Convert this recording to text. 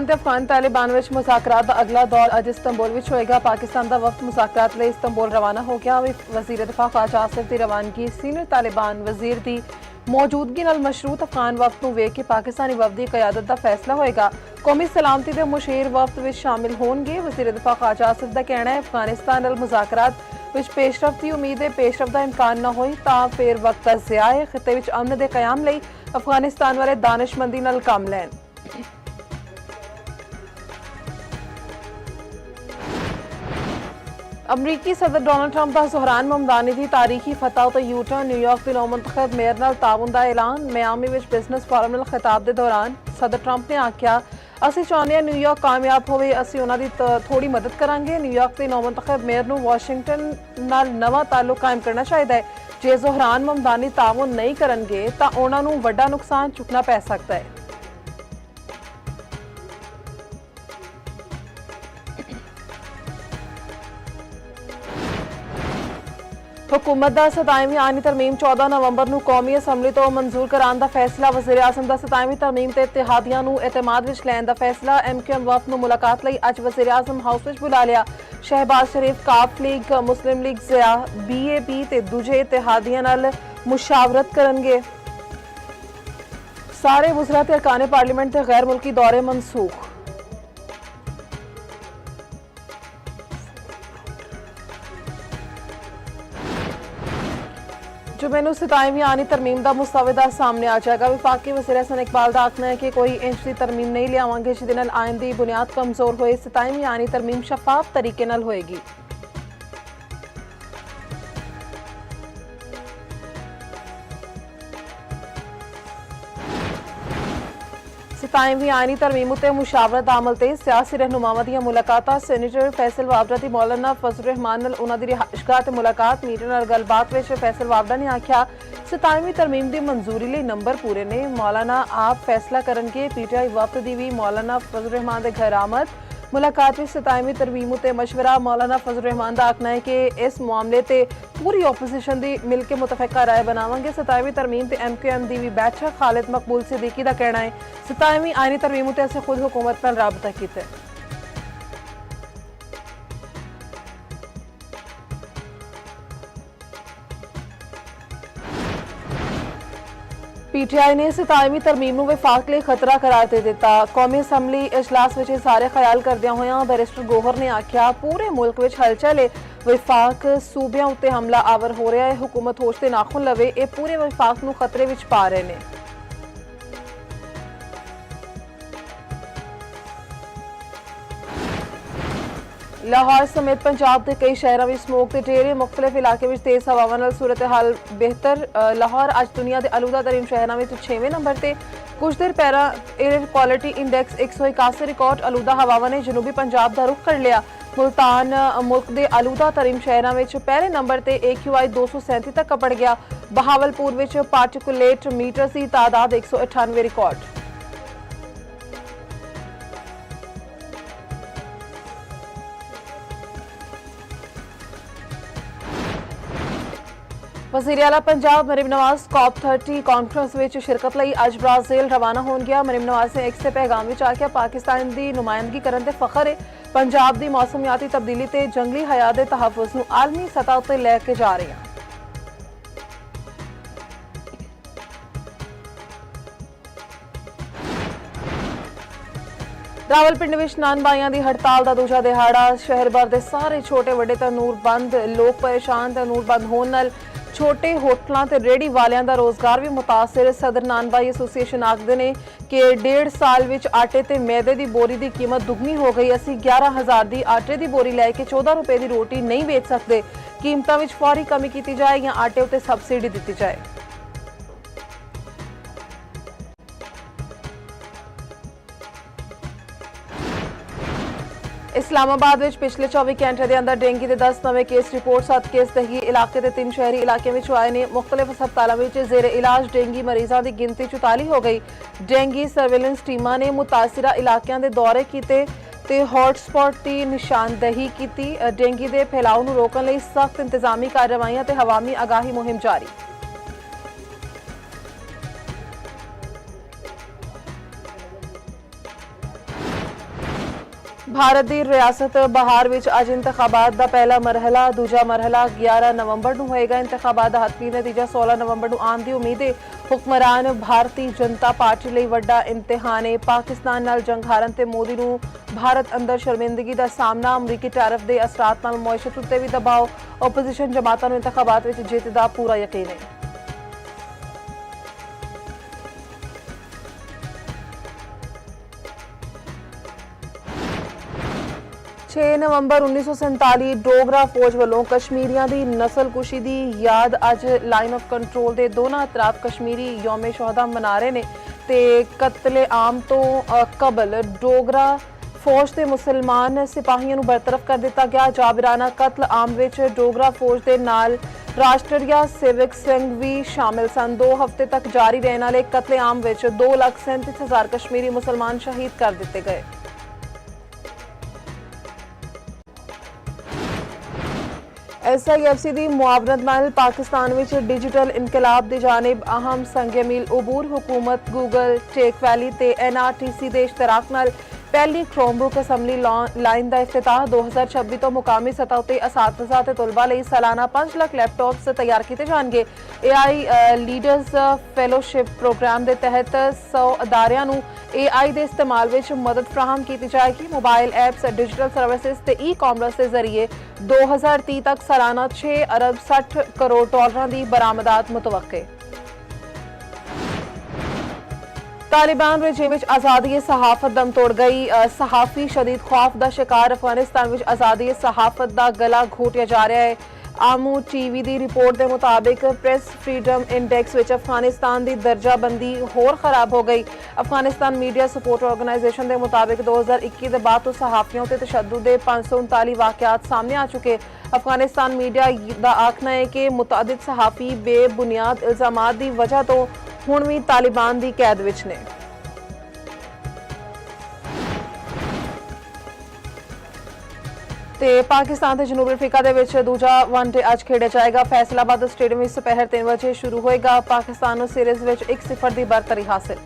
अफगान तालिबान विच मुज़ाकरात दा अगला दौर अज इस्तांबुल विच होएगा। पाकिस्तान दा वफ्द मुज़ाकरात लई इस्तांबुल रवाना हो गया। वज़ीर दिफा ख्वाजा आसिफ दी रवानगी सीनियर तालिबान वज़ीर दी मौजूदगी नाल मशरूत अफगान वफ्द नूं वेख के पाकिस्तानी वफ्द दी क़यादत दा फैसला होएगा। कौमी सलामती दे मुशीर वफ्द विच शामिल होणगे। वज़ीर दिफा ख्वाजा आसिफ दा कहना है अफगानिस्तान नाल मुज़ाकरात विच पेशरफ्त दी उम्मीद है। पेशरफ्त दा इम्कान न होई तां फिर वक्त दा ज़िया है। खिते विच अमन दे क़याम लई अफगानिस्तान वाले दानिशमंदी नाल कम लैण। अमरीकी सदर डोनाल्ड ट्रंप का ज़हरान ममदानी की तारीखी फतह तो यूटर्न न्यूयॉर्क के नौ मुंतखब मेयर नाल ताउन दा ऐलान। मियामी विच बिजनेस फोरम नाल खिताब के दौरान सदर ट्रंप ने आख्या असीं चाहुंदे हां न्यूयॉर्क कामयाब होवे, असीं उन्हां दी थोड़ी मदद करांगे। न्यूयॉर्क के नौ मुंतखब मेयर नूं वाशिंगटन नाल नवां ताल्लुक कायम करना चाहिदा है। जे ज़हरान ममदानी ताउन नहीं करनगे तां उन्हां नूं वड्डा नुकसान चुकना पै सकदा है। हुकूमत दा 27वीं आईनी तरमीम 14 नवंबर नूं कौमी असैम्बली तो मंजूर कराने दा फैसला। वज़ीर आज़म दा 27वीं तरमीम ते इत्तेहादियां नूं एतमाद विच लैण दा फैसला। MQM वफ्द नूं मुलाकात लई अज वज़ीर आज़म हाउस विच बुला लिया। शहबाज शरीफ काफ लीग, मुस्लिम लीग ज़िया, BAP ते दूजे इत्तेहादियां नाल मुशावरत करनगे। सारे वज़रा ते अरकाने पार्लीमेंट ते गैर मुल्की दौरे मनसूख। जुमे नूं 27वीं आनी तरमीम का मुसवदा सामने आ जाएगा। विफाकी वज़ीर हसन इकबाल का आखना है कि कोई इंच की तरमीम नहीं लियावांगे जिहदे नाल आइन दी बुनियाद कमजोर होए। 27वीं आनी तरमीम शफाफ तरीके नाल होएगी। सताईवीं आईनी तरमीम उत्ते मुशावरत अमल ते सियासी रहनुमावां दीयां मुलाकातां। सेनेटर फैसल वावड़ा दी मौलाना फजल रहमान नाल उन्हां दी रिहाइशगाह ते मुलाकात। मीडिया नाल गलबात विच फैसल वावड़ा ने आख्या 27वीं तरमीम दी मंजूरी लई नंबर पूरे ने, मौलाना आप फैसला करनगे। PTI वफ्द दी भी मौलाना फजल रहमान दे घर आमद। मुलाकात में 27वीं तरमीम उत्ते मशवरा। मौलाना फजल रहमान का आखना है कि इस मामले ते पूरी ओपोजिशन दी मिल के मुतफिका राय बनावांगे। 27वीं तरमीम ते MQM दी भी बैठक। खालिद मकबूल सिद्दीकी का कहना है 27वीं आईनी तरमीम उत्ते असीं खुद हुकूमत नाल राबता कीता है। PTI ने 27वीं तरमीम नूं विफाक लई खतरा करार दे दिता। कौमी असैम्बली इजलास विच सारे ख्याल करदियां होइयां बैरिस्टर गोहर ने आख्या पूरे मुल्क विच हलचल है। विफाक सूबियां उत्ते हमला आवर हो रहा है। हुकूमत होश ते नाखुन लवे, ये पूरे विफाक नूं खतरे विच पा रहे ने। लाहौर समेत पंजाब के कई शहरों में स्मोक के ढेरे। मुख्तलिफ इलाके में तेज हवावां नाल सूरत हाल बेहतर। लाहौर अज दुनिया के अलूदा तरीन शहरों में 6वें नंबर से। कुछ देर पहला air quality index 181 record Aluda हवावां ने जनूबी पंजाब का रुख कर लिया। मुल्तान मुल्क के अलूदा तरीन शहरों में पहले नंबर से AQI 237 तक बढ़ गया। बहावलपुर में पार्टिकुलेट मीटर की तादाद 198 रिकॉर्ड। वज़ीर आला पंजाब मरीम नवाज COP30 कॉन्फ्रेंस में शिरकत लई अज ब्राज़ील रवाना होन गया। मरीम नवाज ने एक से पैगाम में आख्या पाकिस्तान की नुमाइंदगी करन ते फखर है। पंजाब की मौसमियाती तब्दीली ते जंगली हयात दे तहफ़्फ़ुज़ नूं आलमी सतह उत्ते लैके जा रही हैं। रावलपिंडी विच नान भाइयां दी हड़ताल का दूजा दिहाड़ा। शहर भर दे सारे छोटे वड्डे तनूर बंद। लोग परेशान। तनूर बंद होण नाल छोटे होटलों ते रेहड़ी वालियां दा रोजगार भी मुतासिर। सदर नान भाई एसोसीएशन आखदे ने कि 1.5 साल विच आटे ते मैदे दी बोरी दी कीमत दुगनी हो गई। असीं 11,000 दी आटे दी बोरी लैके 14 रुपए दी रोटी नहीं बेच सकते। कीमतां विच फौरी कमी की जाए या आटे उत्ते सबसिडी दी जाए। इस्लामाबाद विच पिछले 24 घंटे के अंदर डेंगी के 10 नवे केस रिपोर्ट। 7 केस दही इलाके के 3 शहरी इलाके में आए ने। मुख्तलिफ हस्पतालों में जेर इलाज डेंगी मरीजों की गिनती 44 हो गई। डेंगी सर्वेलेंस टीमां ने मुतासिरा इलाकों के दौरे किए ते हॉटस्पॉट की निशानदही की। डेंगी के फैलाव नूं रोकण लई सख्त इंतजामी कार्रवाइयां ते हवामी आगाही मुहिम जारी। ਭਾਰਤ ਦੀ ਰਿਆਸਤ ਬਹਾਰ ਵਿੱਚ ਅੱਜ ਇੰਤਖਾਬਾਤ ਦਾ ਪਹਿਲਾ ਮਰਹਲਾ ਦੂਜਾ ਮਰਹਲਾ 11 ਨਵੰਬਰ ਨੂੰ ਹੋਏਗਾ। ਇੰਤਖਾਬਾਤ ਦਾ ਹੱਥੀ ਨਤੀਜਾ 16 ਨਵੰਬਰ ਨੂੰ ਆਉਣ ਦੀ ਉਮੀਦ ਹੈ। ਹੁਕਮਰਾਨ ਭਾਰਤੀ ਜਨਤਾ ਪਾਰਟੀ ਲਈ ਵੱਡਾ ਇਮਤਿਹਾਨ ਹੈ। ਪਾਕਿਸਤਾਨ ਨਾਲ ਜੰਗ ਹਾਰਨ ਤੇ ਮੋਦੀ ਨੂੰ ਭਾਰਤ ਅੰਦਰ ਸ਼ਰਮਿੰਦਗੀ ਦਾ ਸਾਹਮਣਾ। ਅਮਰੀਕੀ ਟੈਰਿਫ ਦੇ ਅਸਰਾਤ ਨਾਲ ਮੁਇਸ਼ਤ ਉੱਤੇ ਵੀ ਦਬਾਅ। ਓਪੋਜੀਸ਼ਨ ਜਮਾਤਾਂ ਨੂੰ ਇੰਤਖਾਬਾਤ ਵਿੱਚ ਜਿੱਤ ਦਾ ਪੂਰਾ ਯਕੀਨ ਹੈ। ਨਵੰਬਰ 1947 ਡੋਗਰਾ ਫੌਜ ਵੱਲੋਂ ਕਸ਼ਮੀਰੀਆਂ ਦੀ ਨਸਲਕੁਸ਼ੀ ਦੀ ਯਾਦ ਅੱਜ ਲਾਈਨ ਆਫ ਕੰਟਰੋਲ ਦੇ ਦੋਨਾਂ ਅਤਰਾਫ ਕਸ਼ਮੀਰੀ ਯੌਮ ਸ਼ੁਹਦਾ ਮਨਾ ਰਹੇ ਨੇ ਤੇ ਕਤਲੇ ਆਮ ਤੋਂ ਕਬਲ ਡੋਗਰਾ ਫੌਜ ਦੇ ਮੁਸਲਮਾਨ ਸਿਪਾਹੀਆਂ ਨੂੰ ਬਰਤਰਫ ਕਰ ਦਿੱਤਾ ਗਿਆ। ਜਾਬਰਾਨਾ ਕਤਲ ਆਮ ਵਿੱਚ ਡੋਗਰਾ ਫੌਜ ਦੇ ਨਾਲ ਰਾਸ਼ਟਰੀਆ ਸੇਵਕ ਸਿੰਘ ਵੀ ਸ਼ਾਮਿਲ ਸਨ। 2 ਹਫ਼ਤੇ ਤੱਕ ਜਾਰੀ ਰਹਿਣ ਵਾਲੇ ਕਤਲੇ ਆਮ ਵਿੱਚ 2,37,000 ਕਸ਼ਮੀਰੀ ਮੁਸਲਮਾਨ ਸ਼ਹੀਦ ਕਰ ਦਿੱਤੇ ਗਏ। SIFC ਦੀ ਮੁਆਵਨਤ ਨਾਲ ਪਾਕਿਸਤਾਨ ਵਿੱਚ ਡਿਜੀਟਲ ਇਨਕਲਾਬ ਦੀ ਜਾਨਿਬ ਅਹਮ ਸੰਗਮੀਲ ਉਬੂਰ ਹੁਕੂਮਤ ਗੂਗਲ ਟੇਕ ਵੈਲੀ ਤੇ NRTC ਦੇ ਇਸ਼ਤਰਾਕ ਨਾਲ ਪਹਿਲੀ ਕ੍ਰੋਮਬੁੱਕ ਅਸੈਂਬਲੀ ਲਾਈਨ ਦਾ ਇਫਤਿਤਾਹ 2026 ਤੋਂ ਮੁਕਾਮੀ ਸਤਹ ਉੱਤੇ ਅਸਾਤਿਜ਼ਾ ਤੇ ਤਲਬਾ ਲਈ ਸਾਲਾਨਾ 5 ਲੱਖ ਲੈਪਟਾਪਸ ਤਿਆਰ ਕੀਤੇ ਜਾਣਗੇ। AI ਲੀਡਰਸ ਫੈਲੋਸ਼ਿਪ ਪ੍ਰੋਗਰਾਮ ਦੇ ਤਹਿਤ 100 ਅਦਾਰਿਆਂ ਨੂੰ AI ਦੇ ਇਸਤੇਮਾਲ ਵਿੱਚ ਮਦਦ ਫਰਾਹਮ ਕੀਤੀ ਜਾਏਗੀ। ਮੋਬਾਈਲ ਐਪਸ ਡਿਜੀਟਲ ਸਰਵਿਸਿਜ਼ ਤੇ ਈ-ਕਾਮਰਸ ਦੇ ਜ਼ਰੀਏ 2030 ਤੱਕ ਸਾਲਾਨਾ 6 ਅਰਬ 60 ਕਰੋੜ ਡਾਲਰਾਂ ਦੀ ਬਰਾਮਦਾਤ ਮੁਤਵੱਕੇ। तालिबान रेजिम में आज़ादी सहाफत दम तोड़ गई। सहाफ़ी शदीद खौफ का शिकार। अफगानिस्तान में आज़ादी सहाफत का गला घोटिया जा रहा है। आमू TV की रिपोर्ट के मुताबिक प्रेस फ्रीडम इंडेक्स में अफगानिस्तान की दर्जाबंदी होर खराब हो गई। अफगानिस्तान मीडिया सपोर्ट ऑर्गेनाइजेशन के मुताबिक 2021 के बाद तो सहाफ़ियों के तशद्दुद 539 वाक़यात सामने आ चुके। अफगानिस्तान मीडिया का आखना है कि मुतअद्दिद सहाफ़ी बेबुनियाद इल्ज़ामात की वजह तो ਹੁਣ ਵੀ ਤਾਲਿਬਾਨ ਦੀ ਕੈਦ ਵਿੱਚ ਨੇ। ਤੇ ਪਾਕਿਸਤਾਨ ਤੇ ਜਨੂਬੀ ਅਫਰੀਕਾ ਦੇ ਵਿੱਚ ਦੂਜਾ ਵਨਡੇ ਅੱਜ ਖੇਡਿਆ ਜਾਏਗਾ। ਫੈਸਲਾਬਾਦ ਸਟੇਡੀਅਮ ਵਿੱਚ ਦੁਪਹਿਰ 3 ਵਜੇ ਸ਼ੁਰੂ ਹੋਏਗਾ। ਪਾਕਿਸਤਾਨ ਨੂੰ ਸੀਰੀਜ਼ ਵਿੱਚ 1-0 ਦੀ ਬਰਤਰੀ ਹਾਸਿਲ।